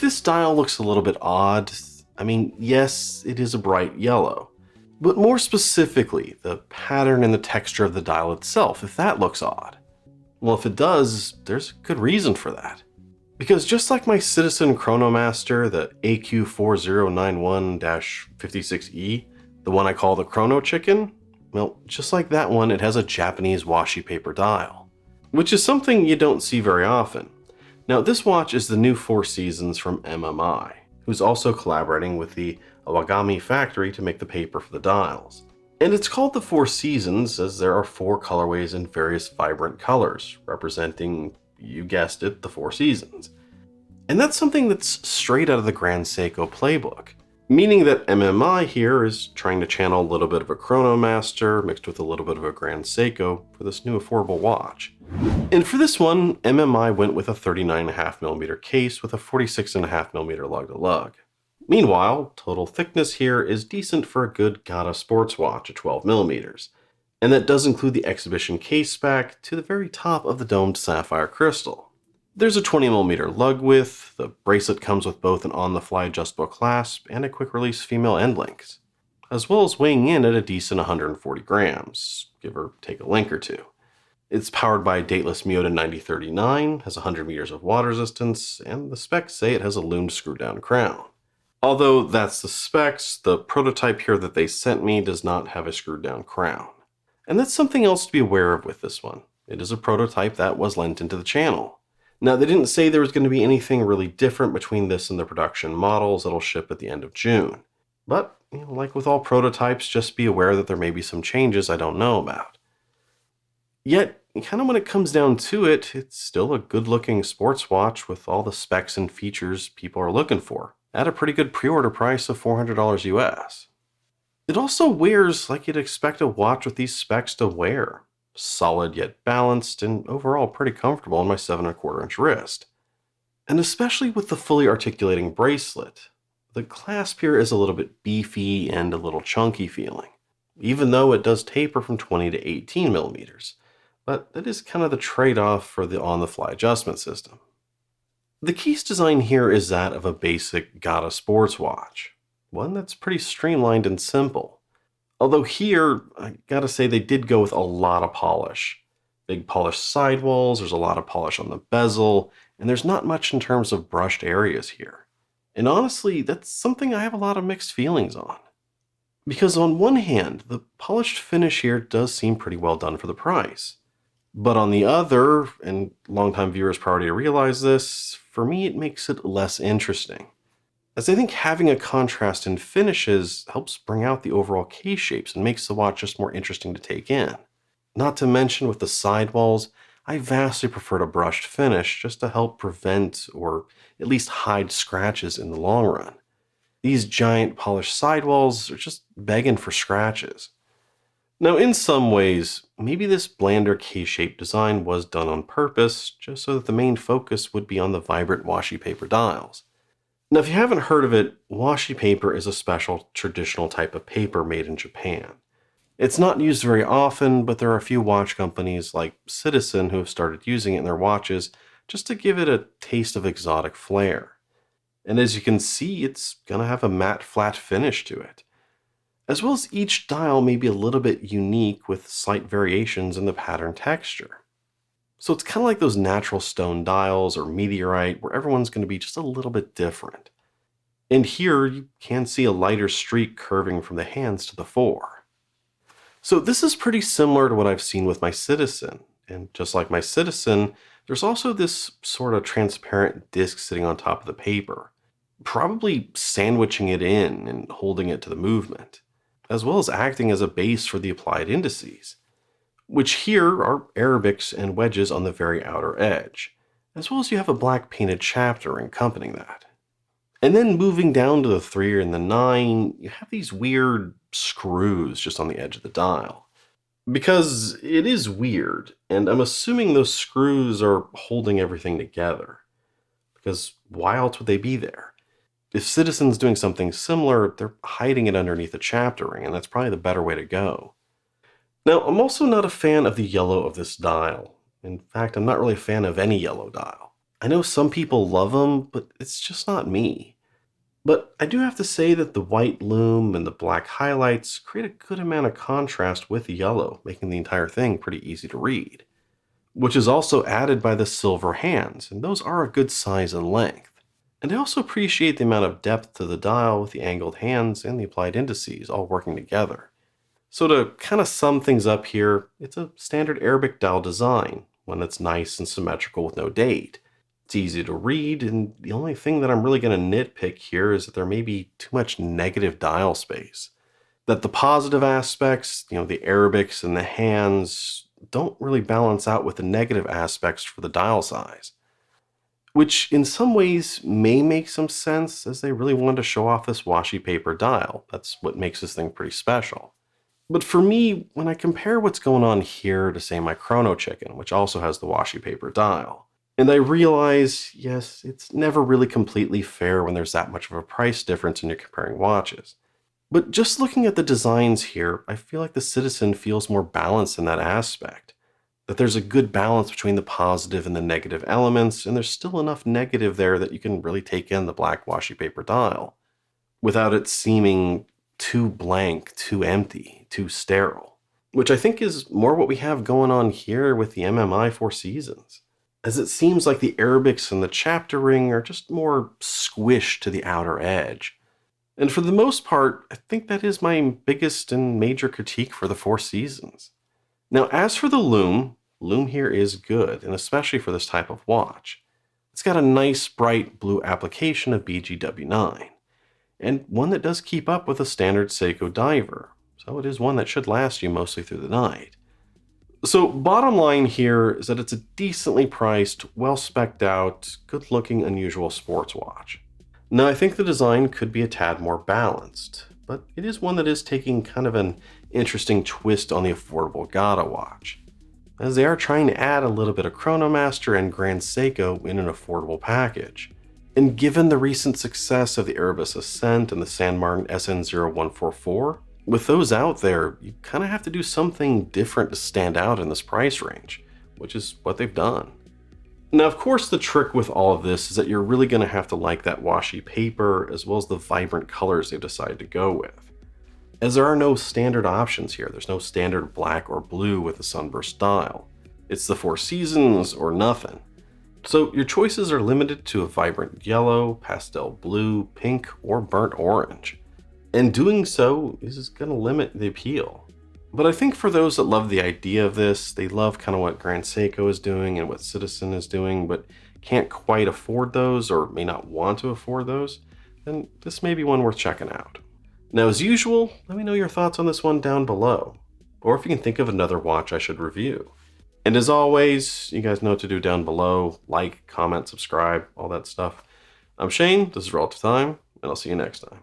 this dial looks a little bit odd, I mean, yes, it is a bright yellow. But more specifically, the pattern and the texture of the dial itself, if that looks odd. Well, if it does, there's a good reason for that. Because just like my Citizen Chronomaster, the AQ4091-56E, the one I call the Chrono Chicken, well, just like that one, it has a Japanese washi paper dial, which is something you don't see very often. Now, this watch is the new Four Seasons from MMI, who's also collaborating with the Awagami factory to make the paper for the dials. And it's called the Four Seasons as there are 4 colorways in various vibrant colors, representing, you guessed it, the 4 seasons. And that's something that's straight out of the Grand Seiko playbook, meaning that MMI here is trying to channel a little bit of a Chronomaster mixed with a little bit of a Grand Seiko for this new affordable watch. And for this one, MMI went with a 39.5mm case with a 46.5mm lug-to-lug. Meanwhile, total thickness here is decent for a good GADA sports watch at 12mm, and that does include the exhibition case spec to the very top of the domed sapphire crystal. There's a 20mm lug width, the bracelet comes with both an on-the-fly adjustable clasp and a quick-release female end links, as well as weighing in at a decent 140 grams, give or take a link or two. It's powered by a dateless Miyota 9039, has 100 meters of water resistance, and the specs say it has a loomed screw-down crown. Although that's the specs, the prototype here that they sent me does not have a screwed-down crown. And that's something else to be aware of with this one. It is a prototype that was lent into the channel. Now, they didn't say there was going to be anything really different between this and the production models that'll ship at the end of June. But, like with all prototypes, just be aware that there may be some changes I don't know about. Yet, kind of when it comes down to it, it's still a good-looking sports watch with all the specs and features people are looking for, at a pretty good pre-order price of $400 US. It also wears like you'd expect a watch with these specs to wear. Solid yet balanced, and overall pretty comfortable on my 7¼ inch wrist. And especially with the fully articulating bracelet, the clasp here is a little bit beefy and a little chunky feeling, even though it does taper from 20 to 18mm. But that is kind of the trade-off for the on-the-fly adjustment system. The case design here is that of a basic GADA sports watch, one that's pretty streamlined and simple. Although here, I gotta say they did go with a lot of polish. Big polished sidewalls, there's a lot of polish on the bezel, and there's not much in terms of brushed areas here. And honestly, that's something I have a lot of mixed feelings on. Because on one hand, the polished finish here does seem pretty well done for the price. But on the other, and longtime viewers probably realize this, for me it makes it less interesting. As I think having a contrast in finishes helps bring out the overall case shapes and makes the watch just more interesting to take in. Not to mention with the sidewalls, I vastly prefer a brushed finish just to help prevent or at least hide scratches in the long run. These giant polished sidewalls are just begging for scratches. Now, in some ways, maybe this blander case-shaped design was done on purpose, just so that the main focus would be on the vibrant washi paper dials. Now, if you haven't heard of it, washi paper is a special traditional type of paper made in Japan. It's not used very often, but there are a few watch companies like Citizen who have started using it in their watches just to give it a taste of exotic flair. And as you can see, it's going to have a matte flat finish to it. As well as each dial may be a little bit unique with slight variations in the pattern texture. So it's kind of like those natural stone dials or meteorite where everyone's going to be just a little bit different. And here you can see a lighter streak curving from the hands to the fore. So this is pretty similar to what I've seen with my Citizen. And just like my Citizen, there's also this sort of transparent disc sitting on top of the paper, probably sandwiching it in and holding it to the movement, as well as acting as a base for the applied indices, which here are Arabics and wedges on the very outer edge, as well as you have a black painted chapter accompanying that. And then moving down to the 3 and the 9, you have these weird screws just on the edge of the dial. Because it is weird, and I'm assuming those screws are holding everything together. Because why else would they be there? If Citizen's doing something similar, they're hiding it underneath the chapter ring, and that's probably the better way to go. Now, I'm also not a fan of the yellow of this dial. In fact, I'm not really a fan of any yellow dial. I know some people love them, but it's just not me. But I do have to say that the white lume and the black highlights create a good amount of contrast with the yellow, making the entire thing pretty easy to read. Which is also added by the silver hands, and those are a good size and length. And I also appreciate the amount of depth to the dial with the angled hands and the applied indices all working together. So to kind of sum things up here, it's a standard Arabic dial design, one that's nice and symmetrical with no date. It's easy to read, and the only thing that I'm really going to nitpick here is that there may be too much negative dial space. That the positive aspects, the Arabics and the hands, don't really balance out with the negative aspects for the dial size. Which in some ways may make some sense, as they really wanted to show off this washi paper dial. That's what makes this thing pretty special. But for me, when I compare what's going on here to, say, my Chrono Chicken, which also has the washi paper dial, and I realize, yes, it's never really completely fair when there's that much of a price difference when you're comparing watches. But just looking at the designs here, I feel like the Citizen feels more balanced in that aspect. That there's a good balance between the positive and the negative elements, and there's still enough negative there that you can really take in the black washi paper dial, without it seeming too blank, too empty, too sterile. Which I think is more what we have going on here with the MMI Four Seasons, as it seems like the Arabics and the chapter ring are just more squished to the outer edge. And for the most part, I think that is my biggest and major critique for the Four Seasons. Now, as for the Lume here is good, and especially for this type of watch. It's got a nice bright blue application of BGW9, and one that does keep up with a standard Seiko diver, so it is one that should last you mostly through the night. So bottom line here is that it's a decently priced, well-specced out, good-looking, unusual sports watch. Now, I think the design could be a tad more balanced, but it is one that is taking kind of an interesting twist on the affordable GADA watch, as they are trying to add a little bit of Chronomaster and Grand Seiko in an affordable package. And given the recent success of the Erebus Ascent and the San Martin SN0144, with those out there, you kind of have to do something different to stand out in this price range, which is what they've done. Now, of course, the trick with all of this is that you're really going to have to like that washi paper as well as the vibrant colors they've decided to go with. As there are no standard options here, there's no standard black or blue with a sunburst dial. It's the Four Seasons or nothing. So your choices are limited to a vibrant yellow, pastel blue, pink, or burnt orange. And doing so is going to limit the appeal. But I think for those that love the idea of this, they love kind of what Grand Seiko is doing and what Citizen is doing, but can't quite afford those or may not want to afford those, then this may be one worth checking out. Now, as usual, let me know your thoughts on this one down below, or if you can think of another watch I should review. And as always, you guys know what to do down below. Like, comment, subscribe, all that stuff. I'm Shane, this is Relative Time, and I'll see you next time.